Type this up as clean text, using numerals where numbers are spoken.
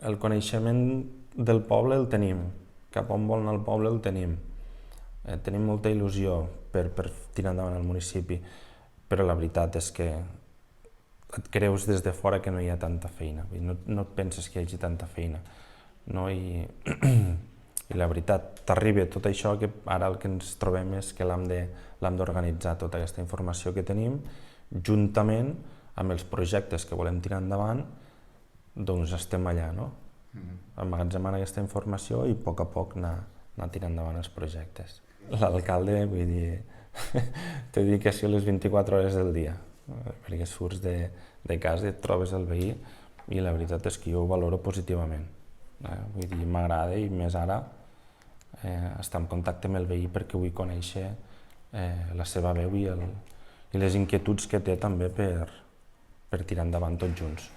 el coneixement del poble el tenim, cap on vol anar el poble el tenim. Tenim molta il·lusió per tirar endavant el municipi, però la veritat és que et creus des de fora que no hi ha tanta feina, no et penses que hi hagi tanta feina. No? I la veritat, t'arriba tot això que ara el que ens trobem és que l'hem d'organitzar tota aquesta informació que tenim, juntament amb els projectes que volem tirar endavant, doncs estem allà, no? Emmagatzemant aquesta informació i a poc anar tirant endavant els projectes. L'alcalde, vull dir, té dedicació les 24 hores del dia, perquè surts de casa i et trobes el veí i la veritat és que jo ho valoro positivament. Vull dir, m'agrada i més ara estar en contacte amb el veí perquè vull conèixer la seva veu i les inquietuds que té també per tirar endavant tots junts.